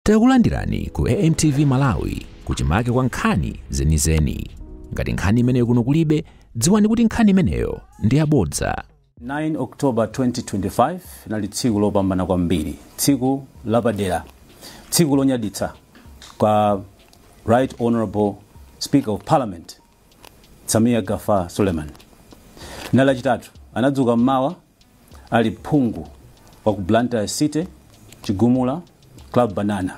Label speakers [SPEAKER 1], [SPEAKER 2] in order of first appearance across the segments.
[SPEAKER 1] Takulandirani ku AMTV Malawi kuchimake kwa nkhani zenizeni. Ngati nkhani imeneyo kuno kulibe, dziwani kuti nkhani imeneyo ndi yabodza.
[SPEAKER 2] 9 October 2025 nali tsiku lopambana kwambiri, tsiku lapadera, tsiku lonyaditsa kwa Right Honorable Speaker of Parliament Samia Gafar Suleiman. Nala chitatu anadzuka mmawa ali phungu wa ku Blantyre City, Chigumula, Club Banana.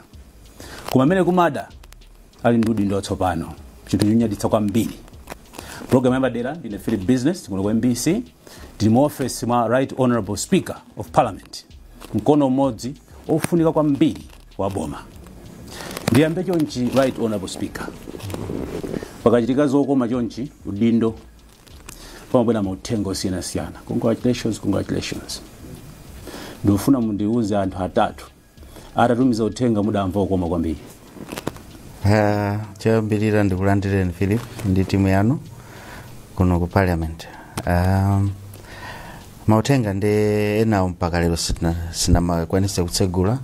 [SPEAKER 2] Kumamene kumada ali ndudi ndotsopano, chinthu chonyaditsa kwambiri. Program yapadera ndine Philip Business kuno kwa MBC, ndili mu office mwa Right Honorable Speaker of Parliament, mkono mmodzi ofunika kwambiri wa boma. Ndiyambe chonchi Right Honorable Speaker, pakachitika zokoma chonchi udindo pamabwera mauthenga osiyanasiyana. Congratulations. Ndofuna mundiuze anthu atatu atatumiza uthenga mudamva okoma kwambiri.
[SPEAKER 3] Choyambirira ndikulandireni Philip ndi timu yanu kuno ku Parliament. Mauthenga ndi enawo mpaka lero sinamakwanisa kutsegula.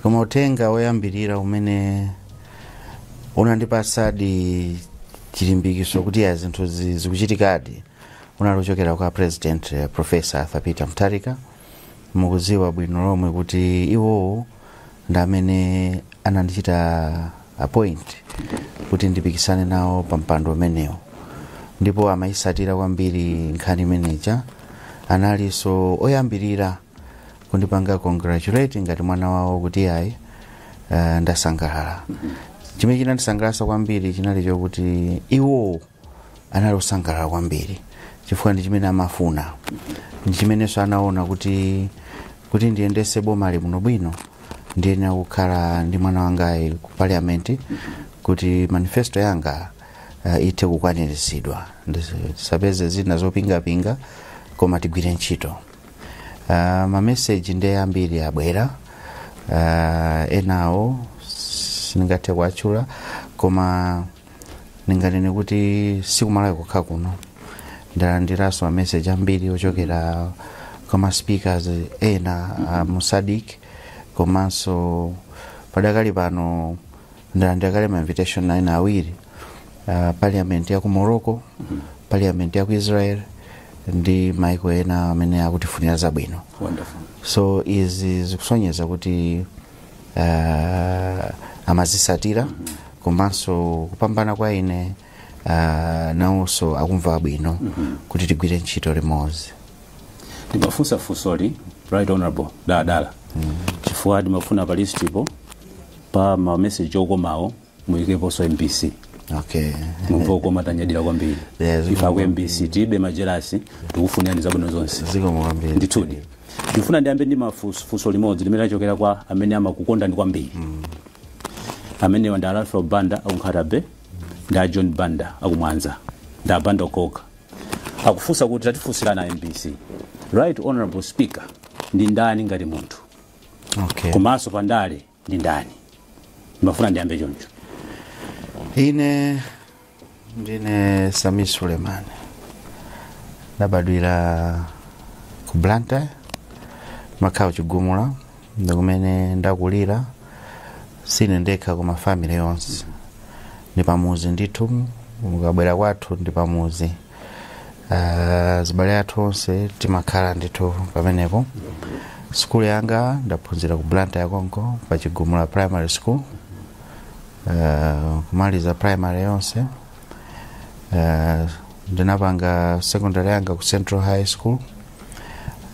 [SPEAKER 3] Koma uthenga woyambirira umene unandipasadi chilimbikiso kuti zinthu zikuchitikadi unalochokera kwa President Professor Arthur Peter Mutharika. Mukuziwa bwino lomwe kuti iwo ndamene anandichita appoint kuti ndipikisane nawo pampando umenewo, ndipo amaisatira kwambiri nkhani imeneja. Analiso oyambirira kundipanga congratulate ngati mwana wawo kuti ayi ndasangalala. Chimene chinandisangalatsa kwambiri chinali chokuti iwo analosangalala kwambiri chifukwa ndi chimene amafuna, ndi chimenenso anaona kuti ndiyendese boma muno bwino ndiyena kukhala ndi mwana wangayi ku Parliament kuti manifesto yanga ithe kukwaniritsidwa. Tisapeze zina zopingapinga koma tigwire ntchito. Ma message ndi ambiri abwera, enawo singathe kuwatchula, koma ninganene kuti sikumalawi kukha kuno ndalandiranso ma message ambiri ochokera koma speakers ena musadik, komanso padakali pano ndalandira ma invitation ena awiri, Parliament ya ku Morocco, Parliament ya ku Israel ndi maiko ena amene akutifunira zabwino.
[SPEAKER 2] Wonderful.
[SPEAKER 3] So izi zikusonyeza kuti amazisatira komanso kupambana kwa ine nawonso akumva bwino kuti tigwire ntchito limodzi.
[SPEAKER 2] Ndimafunsa fusoli Right Honorable dala chifukwa ndimafuna pa list ipo pa ma message okomawo muyikepo so MBC.
[SPEAKER 3] Okay.
[SPEAKER 2] Mumva okoma tanyadira kwambiri. Ifa ku MBC tibe majelasi tikufunira zabwino zonse.
[SPEAKER 3] Ziko mwambiri.
[SPEAKER 2] Ndithudi. Ndifuna ndiyambe ndi mafunso limodzi limene lachokera kwa amene amakukonda ndi kwambiri. Amene wanda Alfred Banda akuNkhatabe, nda John Banda akumwanza, nda Banda Okoka. Akufunsa kuti tatifusirana MBC. Right Honorable Speaker ndi ndani ngati munthu?
[SPEAKER 3] Okay.
[SPEAKER 2] Komanso pandale ndi ndani? Ndimafuna ndiyambe choncho.
[SPEAKER 3] Ine ndine Samia Suleiman, ndabadwira ku Blantyre, makhala Chigumula, ndikumene ndakulira. Sine ndekha koma family yonse ndi pamuzi ndithu, mukabwera kwathu ndi pamuzi. Zibale athu onse timakhala ndithu pamenepo. School yanga ndaphunzira ku Blantyre konko pa Chigumula Primary School. Kumaliza primary yonse. Ndinapanga secondary yanga ku Central High School.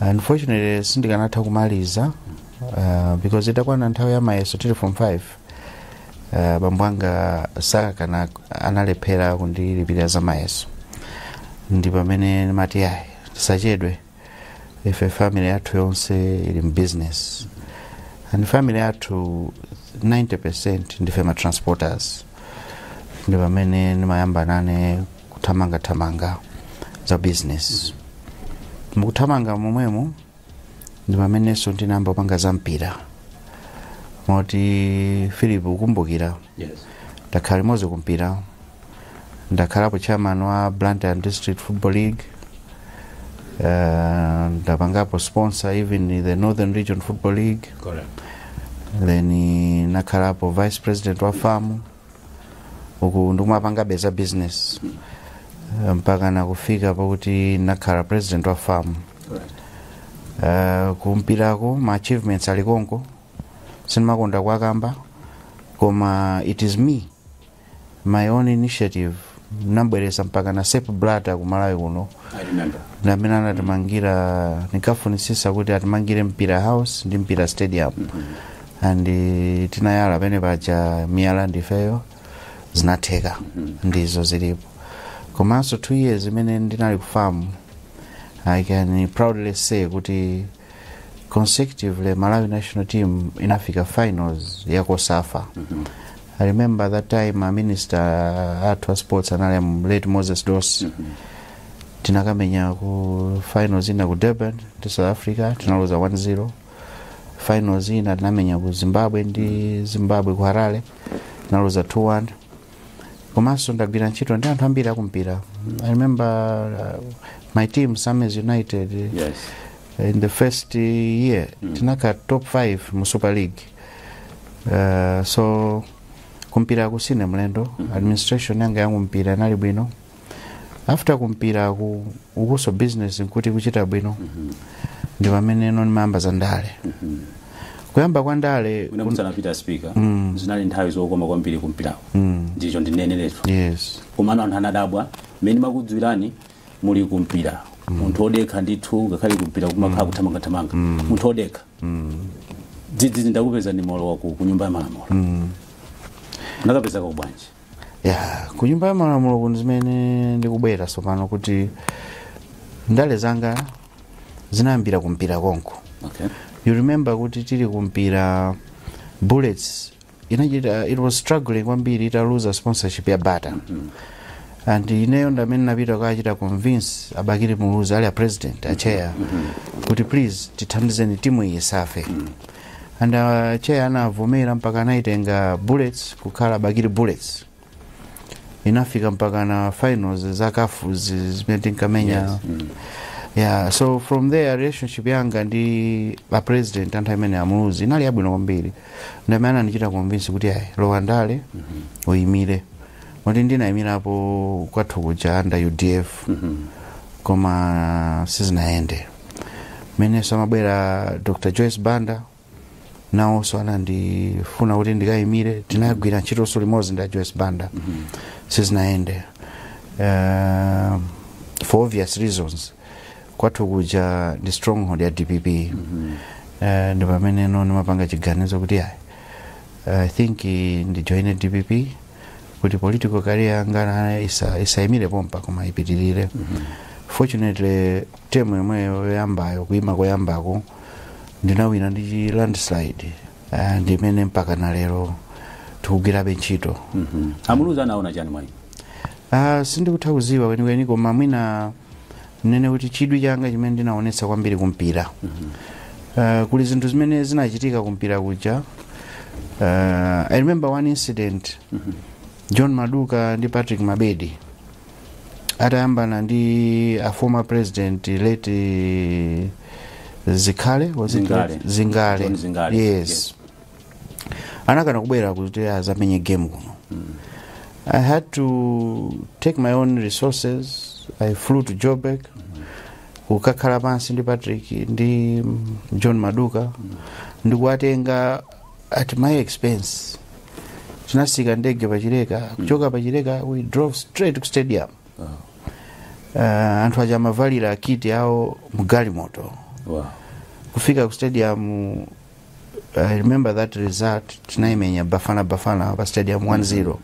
[SPEAKER 3] Unfortunately sindikanatha kumaliza because itakwana nthawi ya mayeso tili form 5. Bambo anga sakana analephera kundilipira za mayeso. Ndi pamene ndimati ayi tisachedwe, ife family yathu yonse ili business, and family yathu 90% ndife ma transporters. Ndi pamene ndimayamba nane kuthamanga za business. Mukuthamanga momwemo ndi pamenenso ndinamba kupanga za mpira. Moti Philip ukumbukira?
[SPEAKER 2] Yes.
[SPEAKER 3] Ndakhala limodzi kumpira. Ndakhalapo chairman wa Blantyre District Football League. Ndapangapo sponsor even the Northern Region Football League.
[SPEAKER 2] Correct.
[SPEAKER 3] then nakhalapo vice president wa farm uku ndikumapanga beza business mpaka nakufika pakuti nakhala president wa farm. Kumpirako ma achievements alikonko sinimakonda kwakamba koma it is me my own initiative nabweresa mpaka na Sepp Blatter kumalawi kuno.
[SPEAKER 2] I remember.
[SPEAKER 3] Namene anatimangira nikafunisisa kuti atimangire mpira house ndi mpira stadium. And tinayala pene paja miyala ndifeyo zinatheka ndizo zilipo. Komanso 2 years imene ndinali kufamu I can proudly say kuti consecutively Malawi national team inafika finals ya Kosafa. I remember that time a minister atwa sports anali late Moses Dos. Tinakamenya ku finals ina ku Durban to South Africa tinaloza 1-0. Finals ina tinamenya ku Zimbabwe ndi Zimbabwe ku Harare tinaloza 2-1. Komanso ndagwira ntchito ndi anthu ambiri akumpira. I remember my team Summers United.
[SPEAKER 2] Yes.
[SPEAKER 3] In the first year tinaka top 5 mu Super League. So kumpira kusine mlendo administration yanga yangu mpira nali bwino. After kumpira ukuso business nkuti kuchita bwino ndi pamene non mamba za ndale. Kuyamba kwa ndale
[SPEAKER 2] unamutana Peter Speaker zinali nthawi zokoma kwambiri kumpirako ndicho ndineneletu.
[SPEAKER 3] Yes.
[SPEAKER 2] Komano anthu anadabwa mene makudziwirani muli kumpira munthu odekha ndithu ngakhale kumpira kumakhala kuthamanga munthu odekha dzidzi ndakupeza ni malo wako ku nyumba ya malamulo unakapeza kwa bwanji?
[SPEAKER 3] Yeah, ku nyumba ya malamulo kuno zimene ndikubwera sopano kuti ndale zanga zinayambira kumpira konko.
[SPEAKER 2] Okay.
[SPEAKER 3] You remember kuti tili kumpira Bullets inajita it was struggling kwambiri ita lose sponsorship ya Bata. And ineyo ndamene napita kachita convince abakiri muluzi ali a president a chair kuti please tithandizeni timu iyi safe. And chair anavomera mpaka anaitenga Bullets kukhala bakiri Bullets. Inafika mpaka na finals za kafu zimene tinkamenya. Yeah, so from there relationship yanga ndi a president anthu amene amuluzi inali yabwino kwambiri. Ndamene anachita convince kuti ayi lowa ndale uyimire. Wati ndinayimirapo kwathu kuja under UDF koma sizinaende. Mene samabwera Dr. Joyce Banda nawo so anandifuna kuti ndikayimire tinagwira ntchito so limodzi ndi Joyce Banda sizinaende for obvious reasons. Kwathu kuja ndi stronghold ya DPP ndi pamene no nimapanga chiganizo kuti I think ndi join DPP kuti political career yanga isaimire pompa koma ipitirire. Fortunately temu yomweyo yambayo kuima koyambako ndinawina ndi landslide ndimene mpaka na lero tikugwirabe ntchito.
[SPEAKER 2] Amuluzi anaona chani mwayi?
[SPEAKER 3] Sindikuthakuziwa kwenikweni koma mwina nene kuti chidwi changa chimene ndinaonetsa kwambiri kumpira. Kuli zinthu zimene zinachitika kumpira kuja. I remember one incident. John Maduka ndi Patrick Mabedi atayambana ndi a former president late Zingale was it Zingale. Yes. Anakana kubwera kuti azamenye game kuno. I had to take my own resources. I flew to Joburg. Kukakhala pansi ndi Patrick ndi John Maduka ndikuwatenga at my expense. Tinasika ndege pachileka kuchoka pachileka we drove straight to stadium. Anthu aja mavalira kiti ao mugali moto. Kufika ku stadium I remember that result tinaimenya Bafana pa stadium 1-0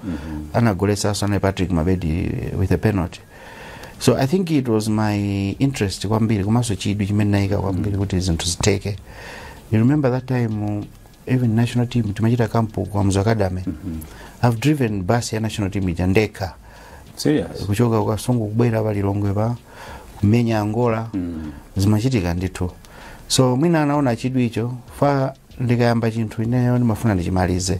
[SPEAKER 3] anagoletsa sana Patrick Mabedi with a penalty. So I think it was my interest kwambiri komanso chidwi chimene naika kwambiri kuti zinthu ziteke. You remember that time even national team tumachita kampu kwa Mzo Academy. I've driven bus ya national team ijandeka.
[SPEAKER 2] Serious?
[SPEAKER 3] Kuchoka kwa Songo kubwera pali Longwe pa kumenya Angola zimachitika ndithu. So mwina anaona chidwi icho fa ndikayamba chinthu ineyo ndimafuna ndichimalize.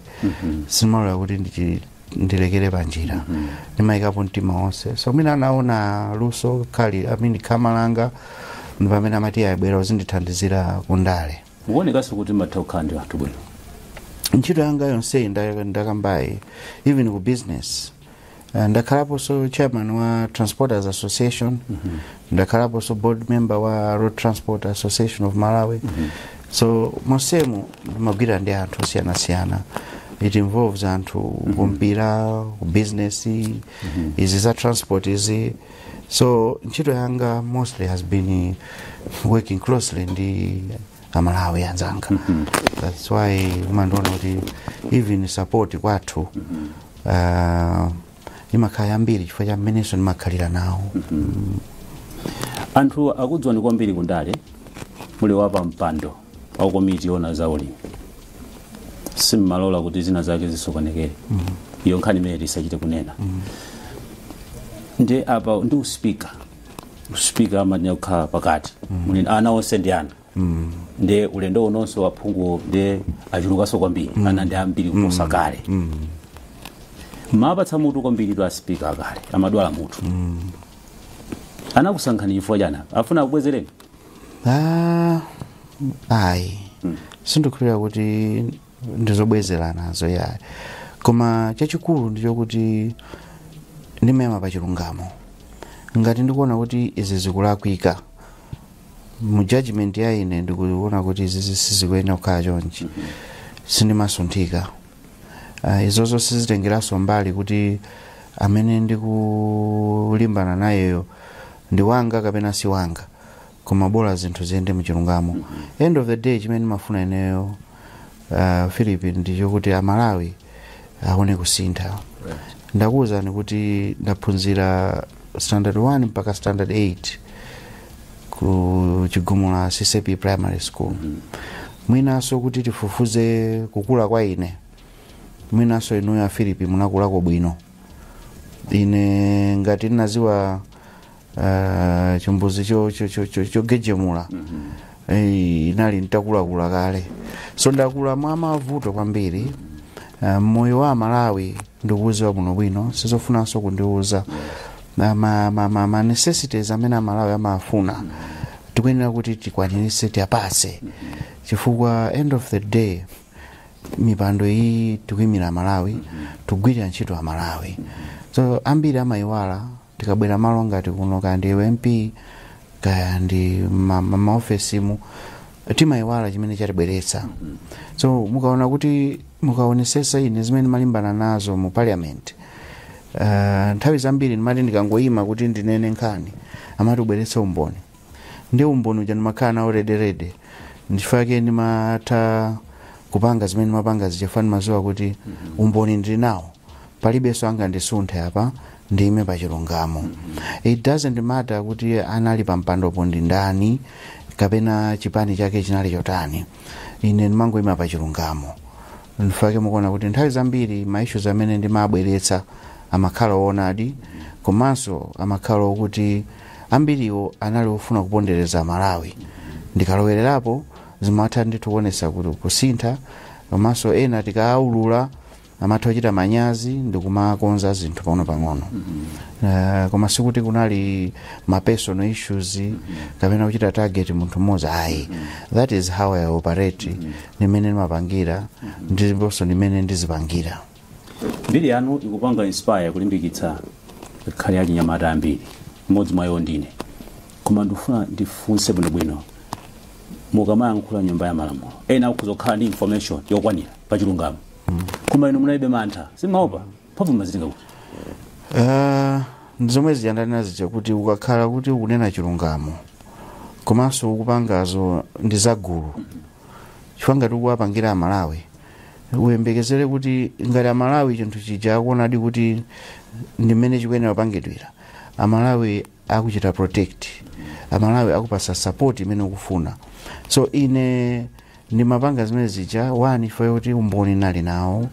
[SPEAKER 3] Simalola kuti ndilekere panjira. Ndimayikapo mtima wonse. So mwina anaona luso kali kamalanga ndipamene amati ayabwera uzindithandizira kundale.
[SPEAKER 2] Uone kasi kuti matokha ndi anthu bwino.
[SPEAKER 3] ntchito yanga yonse ndakambayi even ku business. Ndakhalapo so chairman wa Transporters Association, ndakhalapo so board member wa Road Transport Association of Malawi. So mosemu magwira ndi anthu osiyana-siyana. It involves anthu kumpira, business, izi za transport izi. So ntchito yanga mostly has been working closely ndi Amalawi anzanga. That's why umandiona kuti even support kwathu imakhala mbiri chifukwa cha mmeneso ndimakhalira nawo.
[SPEAKER 2] Anthu akudziwani kwambiri kundale muli wapa mpando wa komiti yona za ulimi. Simmalola kuti zina zake zisokonekere. Iyo nkhani imene tisachite kunena. Nde apa ndi uspeaker amanya kukhala pakati. Muli ana onse ndi ana. Nde ulendo unonso waphungu nde achulukaso kwambiri. Ana ndi ambiri kuposa kale. Mapatsa mutu kwambiri twa speaker akale amadwala mutu. Anakusankhani chifukwa chana afuna kubwezereni?
[SPEAKER 3] Ayi. Sindikhulupirira kuti ndizobwezera nazo yayi. Koma chachikulu ndicho kuti ndimema pa chilungamo. Ngati ndikuona kuti izi zikulakwika mu judgment ya ine ndikuona kuti izi sizikuyenera kukhala chonchi, sindimasunthika. Izozo sizitengeraso mbali kuti amene ndikulimbana nayeyo ndi wanga kapena si wanga, koma bora zinthu ziyende mu chilungamo. End of the day chimene mafuna ineyo Philip ndicho kuti Amalawi aone kusintha. Ndakuwuzani kuti ndaphunzira standard 1 mpaka standard 8 ku Chigumula CCP Primary School. Mwinaso kuti tifufuze kukula kwa ine. Mwinaso inu ya Philip munakulako bwino. Ine ngati naziwa chimbuzi chogejemula. Inali ntakula kale. So ndakula mwamavuto kwambiri. Moyo wa Malawi ndikuwuziwa bwino sizofunanso kundiwuza ma necessities amene Malawi amafuna tikuyenera kuti tikwaniritse tiapase, chifukwa end of the day mipando iyi tikuyimira Malawi, tugwirira ntchito a Malawi. So ambiri amayiwala tikabwera malo ngati kuno kandi MP kandi maofesi mu timayiwala chimene chatibweretsa. So mukaona kuti mukaonesesa ine zimene malimbana nazo mu parliament, nthawi zambiri ndimati ndikangoyima kuti ndinene nkhani amatibweretsa umboni. Ndi umboni uja ndimakhala nawo rede ndifake ndimatha kupanga zimene mapanga zichafani mazuwa kuti umboni ndili nawo palibenso angandisunthe apa ndime pa chilungamo. It doesn't matter kuti anali pa mpandopo ndi ndani kapena chipani chake chinali chotani, ine ndimangoyima pa chilungamo. Ndifake mukuona kuti nthawi zambiri ma issues amene ndimabweretsa amakhala onadi, komanso amakhala okuti ambiriwo anali ofuna kupondereza Malawi. Ndikalowererapo zimatha ndithu kuonesa kuti kusintha, komanso ena tikaulula amatha kuchita manyazi ndikumakonza zinthu pang'ono. Koma sikuti kunali ma personal issues kapena kuchita target munthu mmodzi ayi. That is how I operate. Nimene ndimapangira ndiponso nimene ndizipangira.
[SPEAKER 2] Mbiri yanu ikupanga inspire kulimbikitsa khali ya chinyamata ambiri. Mmodzi mwayo ndine. Koma ndifuna ndifunse bwino mukamayankhula nyumba ya malamulo ena ukuzokhala ndi information yokwanira pa chilungamo. Koma inu munaibe mantha simaopa papo mazitika kuti
[SPEAKER 3] ndizomwe ziyandana zija kuti ukakhala kuti ukunena chilungamo komanso ukupangazo ndi zagulu chifukwa ngati ukuwapangira Amalawi uyembekezere kuti ngati Amalawi chinthu chija akuonadi kuti ndimene chikuyenera kupangidwira, Amalawi akuchita protect, Amalawi akupasa support imene ukufuna. So ine ndimapanga zimene zija 1 for kuti umboni nali nawo,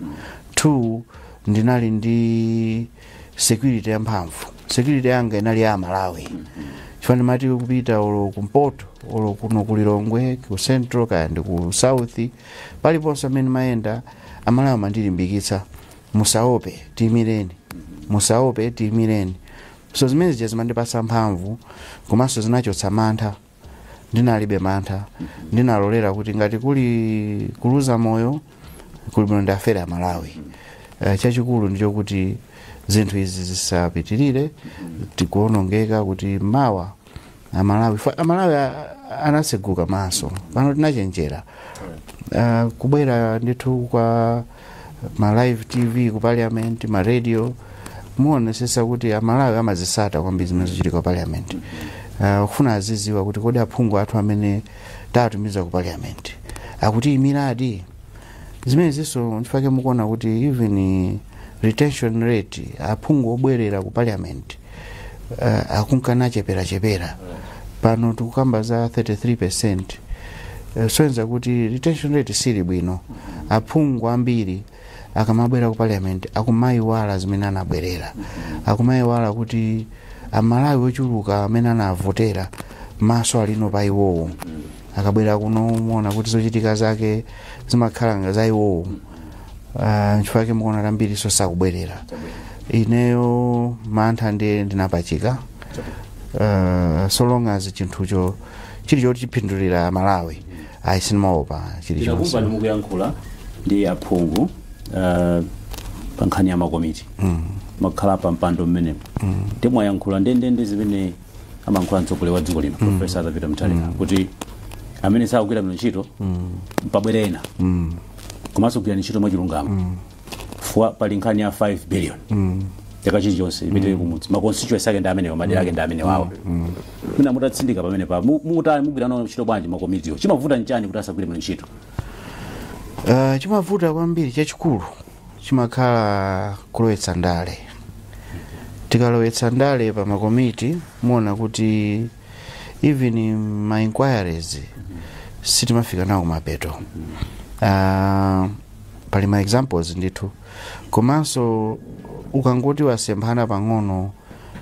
[SPEAKER 3] 2 ndinali ndi security yamphamvu. Security yanga inali ya Malawi. Chifukwa ndimati kupita olo kumpoto olo kuno kulilongwe ku central kandi ku south paliponso amene mayenda Amalawi mandilimbikitsa musaope timireni, musaope timireni. So zimene zija zimandipasa mphamvu komanso zinachotsa mantha. Ndinalibe mantha, ndinalolera kuti ngati kuli kuluza moyo kuli ndi afera Malawi. Chachikulu ndicho kuti zinthu izi zisapitirire tikuonongeka kuti mawa Amalawi anaseguka maso pano tinachenjera kubwera ndithu kwa ma live TV ku parliament, ma radio, muonesesa kuti Amalawi amazisata kwambiri zimene zichitika ku parliament. Kufuna aziziwa kuti kodi aphungu athu amene tatumiza ku parliament akuti imiradi zimene ziso ndifake mukuona kuti even retention rate aphungu obwerera ku parliament akunkana chepera pano tikukamba za 33%. Soenza kuti retention rate sili bwino. Aphungu ambiri akamabwera ku parliament akumayiwala zimene anabwerera, akumayiwala kuti Amalawi ochuluka amene anavotera maso alino pa iwowo, akabwera kuno muona kuti zochitika zake zimakhala nga za iwowo. Nchifake mukuona ambiri so sakubwerera. Ineyo mantha ndinapachika so long as chinthucho chili choti chipindulira Malawi ayisinimaopa chili chonse.
[SPEAKER 2] Ndakumva mukuyankhula ndi aphungu pa nkhani ya makomiti makhala pa mpando mmene ndimwayankhula ndendende zimene amankhula mtsogoleri wa dziko lino Professor Arthur Peter Mutharika kuti amene sakugwira bwino ntchito pabwere ena komanso kugwira ntchito mwachilungamo fuwa pali nkhani ya 5 billion chaka chilichonse ipite kumudzi ma constituency ake ndi amenewo madera ake ndi amenewawo mina mutatsindika pamene pa mukutani mugwira nawo ntchito bwanji makomitiwo chimavuta nchani kuti asagwire bwino ntchito?
[SPEAKER 3] Chimavuta kwambiri chachikulu chimakhala kulowetsa ndale. Tikalowetsa ndale pa makomiti muona kuti even ma inquiries sitimafika nawo mapeto. Pali ma examples ndithu komanso ukangoti wasemphana pang'ono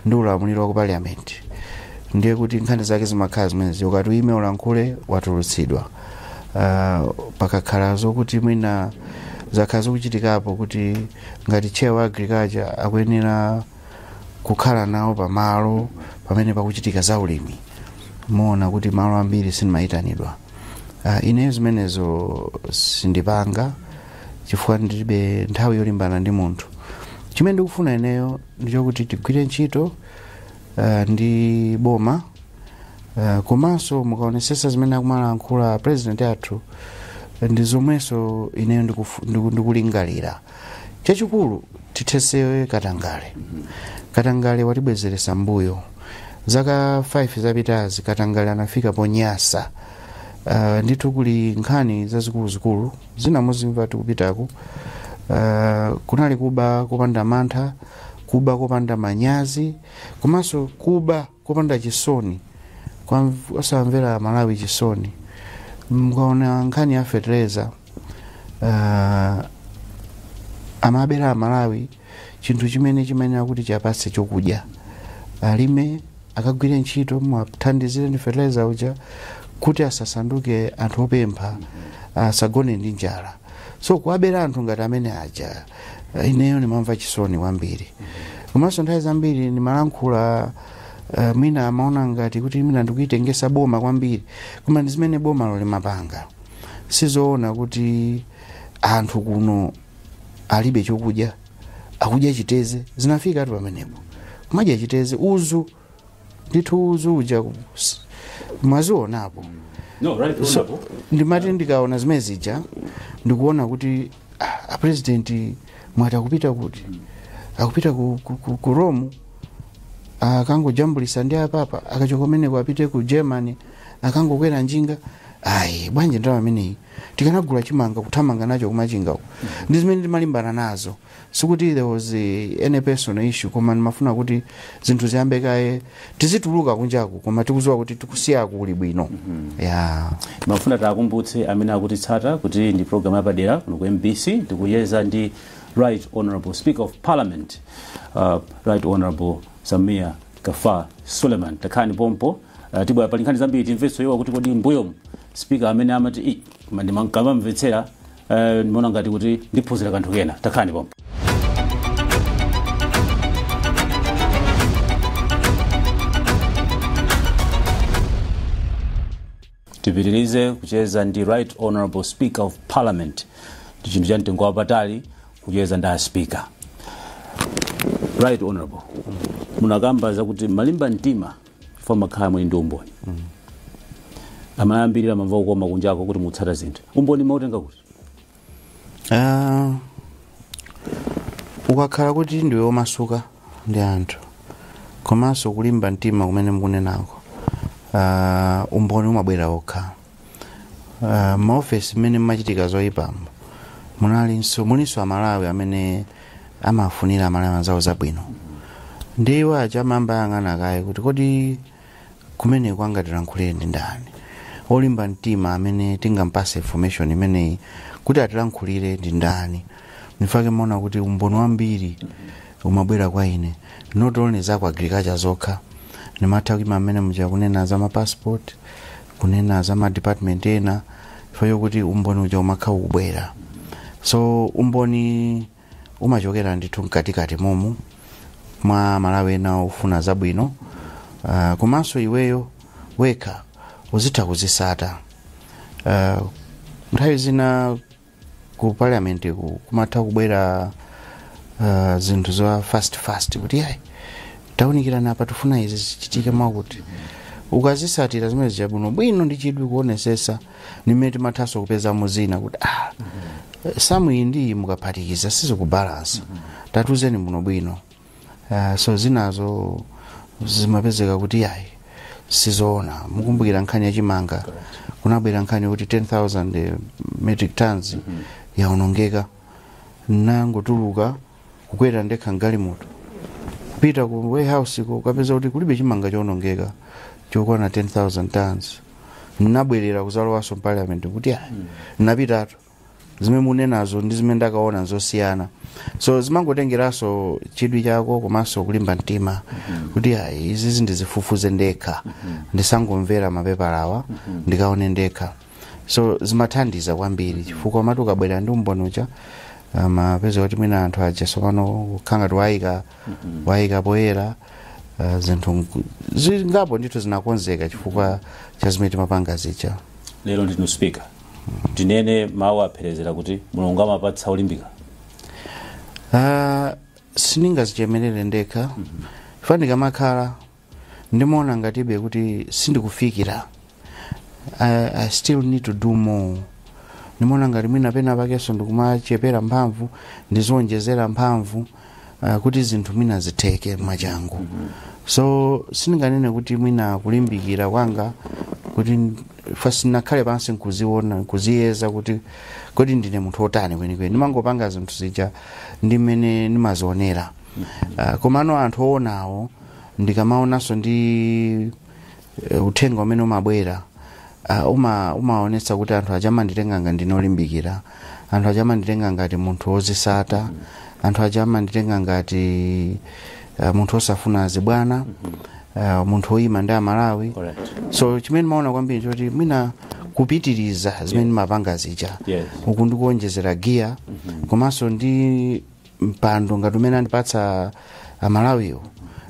[SPEAKER 3] ndi ulamuliro wa ku parliament ndiye kuti nkhani zake zimakhala zimenezi ukati uime ulankhule watulutsidwa. Pakakhala zokuti mwina zakhala zokuchitikapo kuti ngati chair wa agriculture akuyenera kukhala nawo pamalo pamene pakuchitika za ulimi muona kuti malo ambiri sinimayitanidwa. Ineyo zimenezo sindipanga chifukwa ndilibe nthawi yolimbana ndi munthu. Chimene ndikufuna ineyo ndicho kuti tigwire ntchito ndi boma komanso mukaonesesa zimene akumalankhula president athu ndi zomweso ineyo ndikulingalira. Chachikulu tithesewe Katangale watibwezeresa mbuyo zaka 5 zapitazi. Katangale anafika ponyasa ndithu kuli nkhani zazikulu zinamuzimva tikupitaku kunali kuba kopanda mantha, kuba kopanda manyazi, komanso kuba kopanda chisoni kwa osamvera Malawi chisoni. Mkaona nkhani ya fertilizer amabera Malawi chinthu chimene akuti chapatse chokudya alime akagwire ntchito mwathandizire ndi fertilizer uja kuti asasanduke anthu opempha asagone ndi njala. So kuabera anthu ngati amene aja ineyo nimamva chisoni kwambiri. Komanso nthawi zambiri nimalankhula mwina amaona ngati kuti mwina ndikuitengesa boma kwambiri koma ndi zimene boma lo limapanga. Sizoona kuti anthu kuno alibe chokudya, akudya chiteze zinafika atu pamenepo kumadya chiteze uzu ndithu uzu uja mwazionapo. So ndimati ndikaona zimene zija ndikuona kuti a president mwata kupita kuti akupita ku Rome akangojambulisa ndi apapa akachokomene kuapite ku Germany akangokwera njinga. Bwanji ndawa ameneyi tikanagula chimanga kuthamanga nacho kumachinga uko. Ndi zimene ndimalimbana nazo. Sikuti there was any personal issue koma ndimafuna kuti zinthu ziyambe kaye tizituluka kunjaku koma tikuziwa kuti tikusiya kuli bwino.
[SPEAKER 2] Mafuna takumbutse amene akutitsata kuti ndi program yapadera kuno ku MBC tikuyeza ndi Right Honorable Speaker of Parliament Right Honorable Samia Kafaa Suleiman. Takhani pompo tibwa pali nkhani zambiri timvetso yowa kuti kodi mbuyo speaker amene amati mandimangama mvetsera ndimona ngati kuti ndiphunzira kanthu kena. Takhani pompo. Tipitirize kucheza ndi Right Honorable Speaker of Parliament chinthu cha mtengo wapatali kucheza ndi speaker. Right Honorable, munakamba zakuti malimba mtima chifukwa makhala muli ndi umboni. Amayambirira mamva kukoma kunjako kuti mutsata zinthu. Umboni mautenga kuti?
[SPEAKER 3] Ukakhala kuti ndiwe omasuka ndi anthu komanso kulimba mtima kumene mukunenako, umboni umabwera okha. Maofesi mmene machitika zoyipamo mulinso Amalawi amene amafunira Amalawi anzawo zabwino. Ndiwo achamamba yang'ana kaye kuti kodi kumene kwangatilankhulire ndi ndani, olimba mtima amene tingampase information imeneyi kuti atilankhulire ndi ndani. Nifake mona kuti umboni wambiri umabwera kwa ine, not only za kwa agriculture zokha, nimatha kima amene muja kunena za ma passport, kunena za ma department ena, ifayo kuti umboni uja umakha ubwera. So umboni umachokera ndithu mkatikati momu mwa Malawi ena ufuna zabwino, komanso iweyo weka uzitha kuzisata. Nthawi zina ku parliament kumatha kubwera zinthu za fast kuti yayi taunikirana apa tufuna izi zichitike mwakuti ukazisatira zimene zabwino ndi chidwi kuonesesa nimene timathaso kupeza muzina kuti samwe ndi mukaphatikiza sizikubalansa tatuzeni muno bwino. So zinazo zimapezeka kuti yayi sizoona. Mukumbukira nkhani ya Chimanga kunabwera nkhani kuti 10,000 metric tons yaonongeka, nangotuluka kukwera ndekha ngalimoto kupita ku warehouse ukapeza kuti kulibe Chimanga chaonongeka chokwana 10,000 tons. Nabwerera kuzalowaso parliament kuti napitatu zimene munenazo ndi zimene ndakaona zosiyana. So zimangotengeraso chidwi chako komanso kulimba mtima kuti izi ndizifufuze ndekha, ndisangomvera mapepalawa ndikaone ndekha. So zimathandiza kwambiri chifukwa matu ukabwera ndi umboni uja mapeza kuti mwina anthu aja sopano kukhanga tiwayika poyera zinthu zingapo ndithu zinakonzeka chifukwa cha zimene timapanga zicha.
[SPEAKER 2] Lero ndinu speaker, ndinene mawu apherezera kuti Mulungu amapatsa ulimbika.
[SPEAKER 3] Siningazichemerere ndekha. Fandika makhala ndimona ngatibe kuti sindikufikira. I still need to do more. Ndimona ngati mwina pena pakeso ndikumachepera mphamvu ndizonjezera mphamvu kuti zinthu mwina zitheke mwachangu. So sininganene kuti mwina kulimbikira kwanga kuti first nakhale pansi nkuziona kuziyeza kuti kodi ndine munthu otani kwenikweni. Ndimangopanga zinthu zija ndimene nimazionera. Komano anthu oonawo ndikamaonanso ndi uthenga umene umabwera umaonetsa kuti anthu achamanditenga ngati ndinolimbikira, anthu achamanditenga ngati munthu wozisata, anthu achamanditenga ngati munthu osafuna zibwana, munthu oyima ndi Amalawi. So chimene maona kwambiri choti mwina kupitiriza zimene mapanga zija uku ndikuonjezera gear komanso ndi mpando ngati umene andipatsa Amalawiyo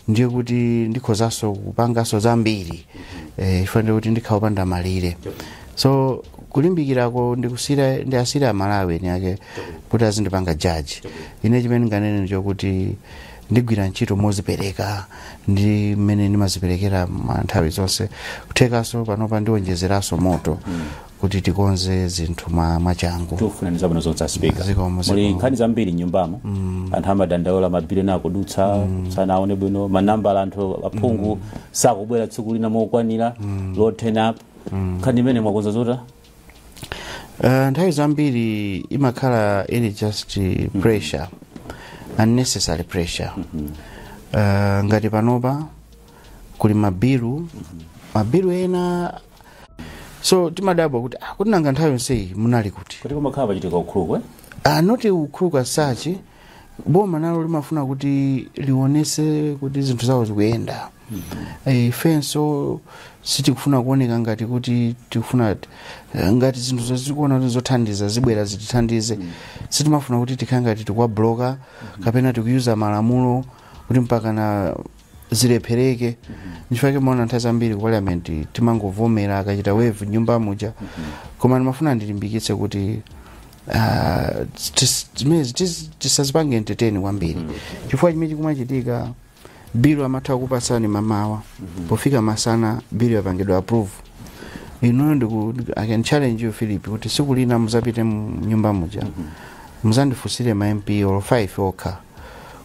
[SPEAKER 3] ndiye kuti ndikhozaso kupangaso zambiri ifanire kuti ndikhaopanda malire. So kulimbikirako ndiasira Amalawi yake kuti azindipanga judge. Ine chimene nganene ndicho kuti ndigwira ntchito mozipereka ndi mmene ndimaziperekera nthawi zonse kuthekaso panopa ndionjezeraso moto kuti tikonze zinthu mwachangu.
[SPEAKER 2] Tufuna nizabwino zonse speaker. Muli nkhani zambiri nyumbamo. Anthu amadandaula mabiliyoni akudutsa sanaone bwino, manambala anthu aphungu sakubwera tsiku lina mokwanira, load turn up. Nkhani imene mwakonza zota?
[SPEAKER 3] Nthawi zambiri imakhala ili just pressure, unnecessary pressure. Ngati panopa kuli mabilu ena. So timadabwa kuti kuti nanga nthawi yonse munali kuti
[SPEAKER 2] kuti kumakhala pachitika ukhulukwe
[SPEAKER 3] noti ukhuluka sachi boma nalo limafuna kuti liwonese kuti zinthu zawo zikuyenda. Ifenso sitikufuna kuoneka ngati kuti tikufuna ngati zinthu zazikuona zothandiza zibwera zitithandize. Sitimafuna kuti tikhale ngati tikubloka kapena tikuyuza malamulo kuti mpaka na zilephereke. Nchifukwa mwana nthawi zambiri ku parliament timangovomera akachita wave nyumba muja. Koma ndimafuna ndilimbikitse kuti tisazipange entertain kwambiri chifukwa chimene chikumachitika bill amatha kupasani mamawa pofika masana bill yapangidwa approve. I can challenge you Philip kuti siku lina muzapite mnyumba muja muzandifusire ma MP or 5 okha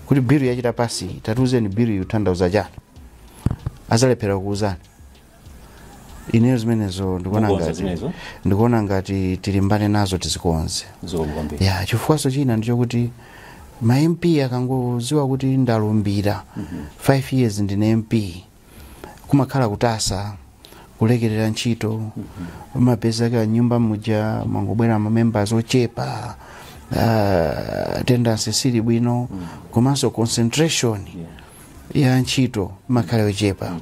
[SPEAKER 3] kuti bill yachita pasi tatuzeni bill yutandauza chani azalephera kuuzani. Ineyo zimenezo ndikuona ngati tilimbane nazo tizikonze. Ya chifukwaso china ndicho kuti ma MP akangoziwa kuti ndalumbira 5 years ndine MP kumakhala kutasa kulekerera ntchito mapeza ka nyumba muja mangobwera ma members ochepa attendance sili bwino komanso concentration ya ntchito makhala ochepa.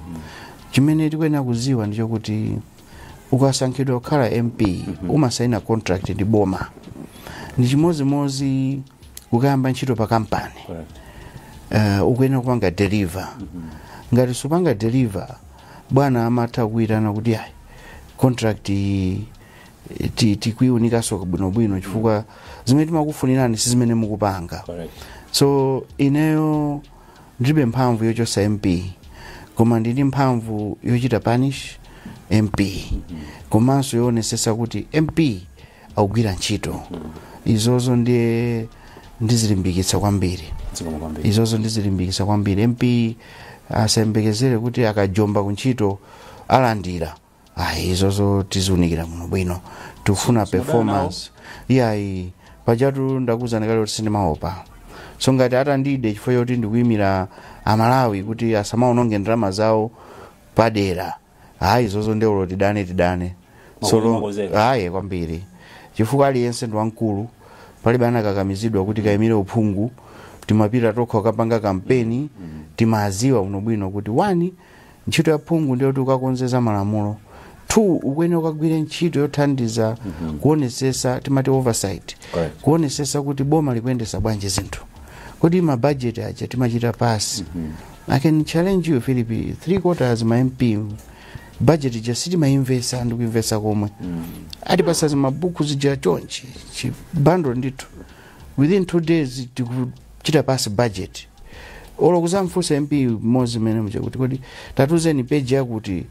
[SPEAKER 3] Chimene tikuyenera kuziwa ndicho kuti ukasankhidwa kukhala MP umasaina contract ndi boma ndi chimozimozi ukayamba ntchito pa kampani ukuyenera kupanga deliver. Ngati supanga deliver bwana amatha kuitana kuti ayi contract tikuiunikaso bwinobwino chifukwa zimene timakufunirani si zimene mukupanga. So ineyo ndilibe mphamvu yochosa MP koma ndili mphamvu yochita punish MP komanso yoonetsetsa kuti MP akugwira ntchito. Izozo ndiye ndizilimbikitsa kwambiri. Izozo ndizilimbikitsa kwambiri. MP asayembekezere kuti akajomba kuntchito alandira. Izozo tizunikira muno bwino tufuna performance. Iyayi pajatu ndakuzani kale kuti sindimaopa. So ngati atandide chifukwa choti ndikuyimira Amalawi kuti asamaononge ndalama zawo padera. Izozo ndeulo tidane. Solo kwambiri. Chifukwa aliyense ndi wankulu palibe anakakamizidwa kuti kayimire uphungu timapita tokha kapanga kampeni timaziwa uno bwino kuti 1 ntchito ya phungu ndiyo tukakonzeza malamulo, 2 ukwenera ukagwira ntchito yothandiza kuonetsetsa timati oversight kuonetsetsa kuti boma likuyendesa bwanji zinthu kuti ma budget aja timachita pasi. I can challenge you Philip 3/4 ma MP budget just siti mainvesta ndi kuinvesta komwe atipasa mabuku zija chonchi chibando ndithu within 2 days tikuchita pasi budget. Olo kuzamfusa MP mozi mene mje kuti kodi tatuzeni page yakuti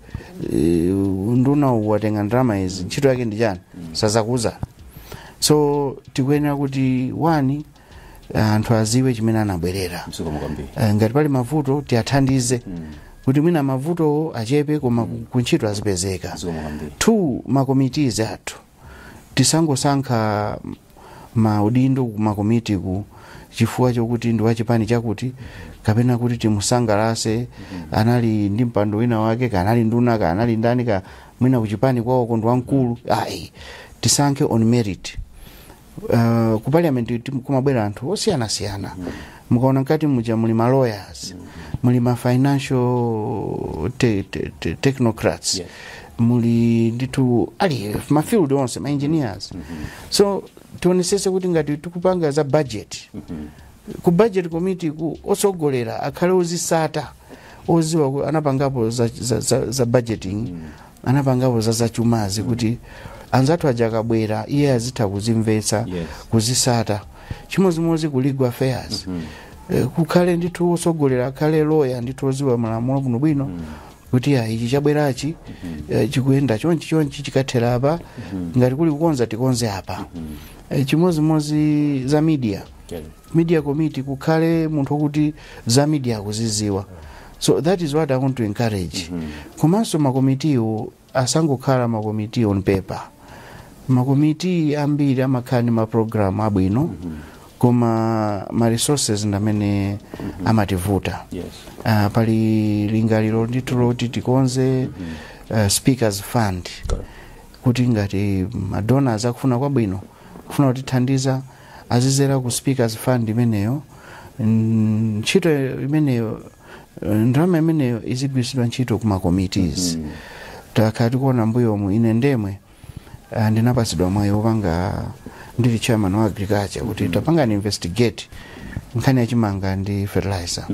[SPEAKER 3] nduna watenga drama izi ntchito yake ndi chani sazakuza. So tikuyenera kuti 1 anthu aziwe chimene anabwerera. Ngati pali mavuto tiathandize kuti mwina mavuto achepe koma kuntchito azipezeka. 2 makomitizi athu tisangosankha maudindo kumakomiti ku chifukwa chokuti ndi wachipani chakuti kapena kuti timusangalase anali ndi mpando wina wake kanali nduna kanali ndani ka mwina kuchipani kwawo kondo wankulu. Tisankhe on merit. Ku parliament kumabwera anthu osiyana. Mukaona ngati muja muli ma lawyers muli ma financial technocrats muli nditu ali ma field onse ma engineers. So tionesese kuti ngati tikupanga za budget ku budget committee ku osogolera akhale ozisata oziwa anapangapo za budgeting anapangapo za chumazi kuti anzathu ajakabwera iye azitha kuzimvetsa kuzisata chimozimozi ku legal affairs. Kukhale ndithu osogolera akhale lawyer ndithu oziwa malamulo kuno bwino kuti ichi chabwerachi chikuyenda chonchi chikathera apa ngati kuli kukonza tikonze apa. Chimozimozi za media committee kukhale munthu kuti za media kuziziwa. So that is what I want to encourage. Komanso makomitiwo asangokhala makomiti on paper. Makomiti ambiri amakhani ma program abwino koma ma resources ndamene amativuta. Pali lingaliro ndithu loti tikonze speakers fund kuti ngati madonors akufuna kwabwino kufuna kuti thandiza azizera ku speakers fund imeneyo ntchito imeneyo ndalama imeneyo izigwiritsidwa ntchito kuma committees. Takati kuona mbuyo mu ine ndemwe ndinapatsidwa mwayi wopanga ndili chairman wa agriculture kuti tapanga ni investigate nkhani yachimanga ndi fertilizer.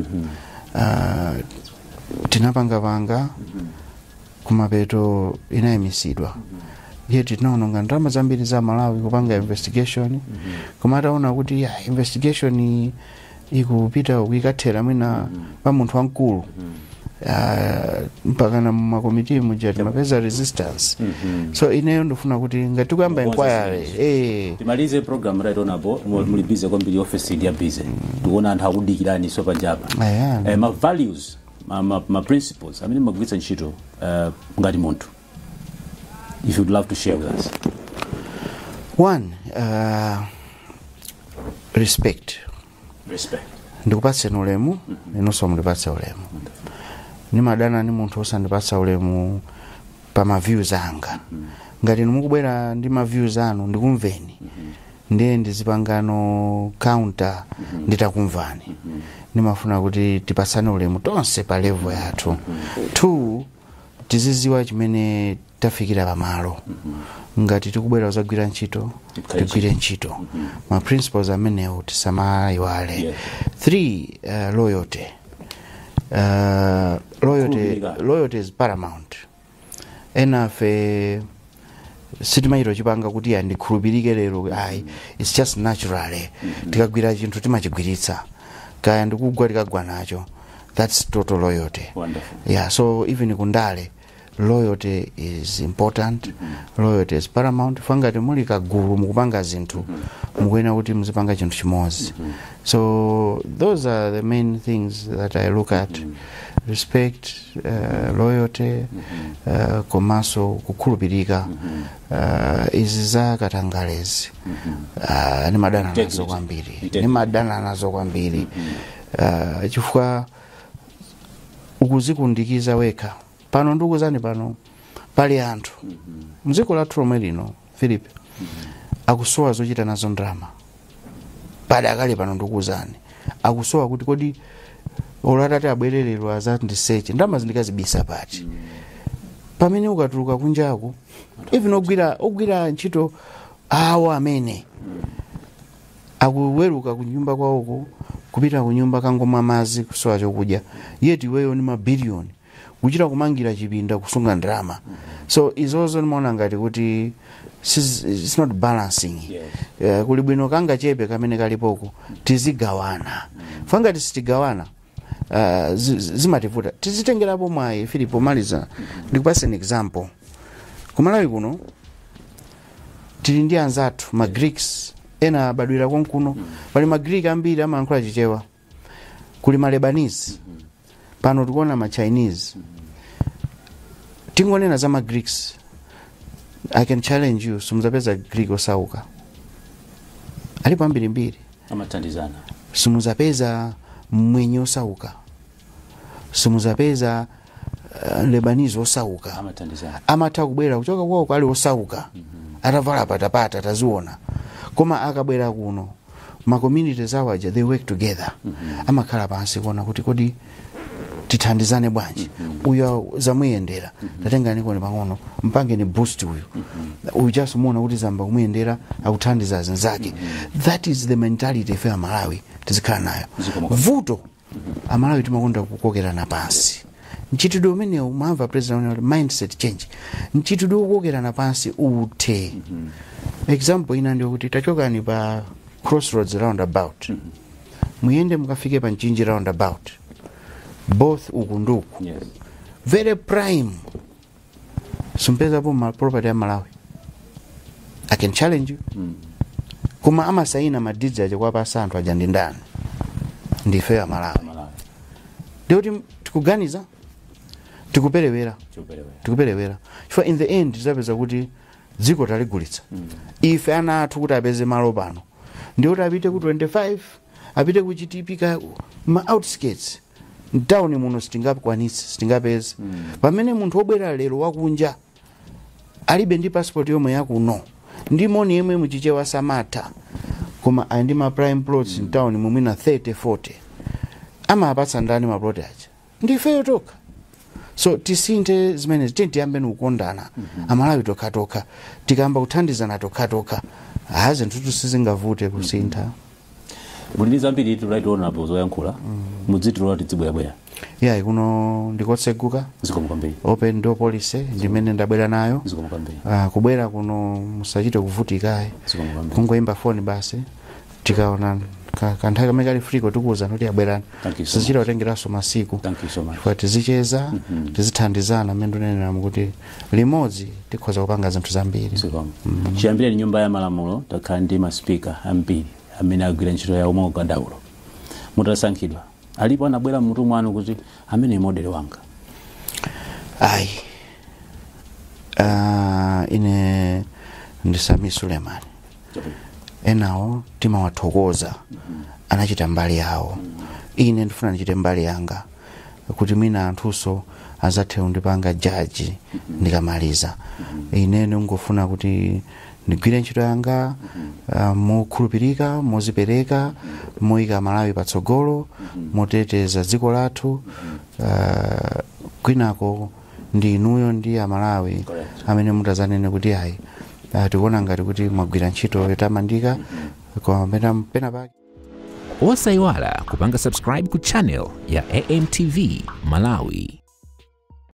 [SPEAKER 3] Tinapanga kumapeto inayimisidwa yeti tinaononga ndalama zambiri za Malawi kupanga investigation koma ataona kuti ya investigation ikupita kuikathera mwina pa munthu wankulu mpaka na makomiti mujati mapeza resistance so ineyo ndofuna kuti ngati kuyamba inquiry
[SPEAKER 2] timalize program right honorable muli busy kwambiri office ya busy tuona anthu akudikirani so pajapa ma values ma principles amene magwitsa ntchito ngati munthu if you'd love to share with us.
[SPEAKER 3] One, respect. Ndikupatse ulemu inonso mulipatse ulemu nimadana ni munthu osandipatsa ulemu pa ma views anga ngati mukubwera ndi ma views anu ndikumveni ndiye ndizipangano counter nditakumvani nimafuna kuti tipatsane ulemu tonse pa level yathu. Two, tiziziwa chimene tafikira pamalo ngati tikubwera uzagwira ntchito tigwire ntchito ma principles amenewo tisamayiwale. Three, loyalty. Loyalty is paramount. Enafe sitimairo chipanga kuti ya ndikhulupirike lero it's just natural tikagwira chinthu timachigwiritsa kaya ndikugwa tikagwa nacho. That's total loyalty.
[SPEAKER 2] Wonderful.
[SPEAKER 3] Yeah, so even kundale loyalty is important. Loyalty is paramount. Fangati muli kagulu mukupanga zinthu mukwena kuti muzipanga chinthu chimodzi. So those are the main things that I look at. Respect, loyalty, komanso kukhulupirika, izi za katangalezi. Nimadana nazo kwambiri. Chifukwa ukuzikundikiza weka pano ndukuzani pano pali anthu muziko lathu lomwe lino Philip akusowa zochita nazo ndrama pali akali pano ndukuzani akusowa kuti kodi olatati abwererero azati ndiseche ndrama zindikazibisa pati pamene ukatuluka kunjaku even ogwira ntchito awo amene akuweruka kunyumba kwawoko kupita kunyumba kangomwa mazi kusowa chokudya yeti weyo ni mabilioni kuchita kumangira chipinda kusunga ndrama. So izozo nimaona ngati kuti it's not balancing. Kuli bwino kanga chepe kamene kalipoko tizigawana. Fangati sitigawana zimativuta tizitengerapo mwayi Filipo maliza ndikupasa an example. Kumalawi kuno tili ndi anzathu ma Greeks ena badwira konkuno pali ma Greek ambiri amayankhula chichewa kuli ma Lebanese pano tikuona ma Chinese tingonena za ma Greeks. I can challenge you simuzapeza Greek osauka alipo ambiri
[SPEAKER 2] amatandizana
[SPEAKER 3] simuzapeza mwenye osauka simuzapeza Lebanese osauka
[SPEAKER 2] amatandizana
[SPEAKER 3] amata kubwera kuchoka kwako ali osauka atavala patapata taziona koma akabwera kuno ma communities awaja they work together amakhala pansi kuona kuti kodi tithandizane bwanji uyo zamuyendera tatengani kone pang'ono mpange ni boost uyu just muona kuti zamba kumuyendera akuthandiza zinzake. That is the mentality ya Malawi tizikhala nayo. Vuto Malawi timakonda kukokerana pansi nchitidwe umene umamva president mindset change nchitidwe kukokerana pansi uthe. Example ina ndio kuti tachokani pa crossroads roundabout muyende mukafike pa Nchinji roundabout both ukunduku very prime sumpeza po ma property ya Malawi. I can challenge you kuma amasaina madidzi aje kwa pasanthu aja ndi ndani ndife ya Malawi ndio tikuganiza tikuperewera chifukwa in the end tizapeza kuti dziko taligulitsa ife ana athu kuti apeze malo pano ndio kuti apite ku 25 apite ku chitipika ma outskirts town muno stingapeze pamene munthu obwera lero wakunja alibe ndi passport yomwe yakuno ndi moni yemwe muchichewa Samata koma andi ma prime plots in town mumina 30-40 ama apatsa ndani ma plot aja ndifeyo toka. So tisinte zimene tiyambe ukondana Amalawi toka tikamba kuthandizana toka haze ntutu sizingavute kusintha.
[SPEAKER 2] Muliniza mbiri tu right honorable zoyankhula mudzitiro tizibwera
[SPEAKER 3] yeah kuno ndikotseguka
[SPEAKER 2] zikomo kwambiri
[SPEAKER 3] open door policy ndimene ndabwera nayo
[SPEAKER 2] zikomo kwambiri
[SPEAKER 3] kubwera kuno musachite kuvutika
[SPEAKER 2] zikomo kwambiri
[SPEAKER 3] kungoimba phone basi tikaona kanthawi kamene kali free kutukuza noti abwerani sizichita kutengeraso masiku
[SPEAKER 2] thank you so much
[SPEAKER 3] kwa tizicheza tizithandizana mmene ndinena kuti limodzi tikhoza kupanga zinthu zambiri
[SPEAKER 2] zikomo chiyambire ni nyumba ya malamulo takhala ndi maspika ambiri amene agwira ntchito ya umwe ukadaulo mutasankhidwa alipo anabwera mmutu mwanu kuti amene model wanga
[SPEAKER 3] ayi ine ndi Sami Suleiman enawo timawathokoza anachita mbali yawo ine ndifuna ndichite mbali yanga kuti mwina anthuso azathe kundipanga jaji ndikamaliza ine ndingofuna kuti ndigwire ntchito yanga mokhulupirika mozipereka moyika Malawi patsogolo moteteza dziko lathu kwinako ndi inuyo ndi Amalawi amene mutazanene kuti ayi tikuona ngati kuti mwagwira ntchito yotamandika kwa pena pake.
[SPEAKER 1] Osayiwala kupanga subscribe ku channel ya AMTV Malawi.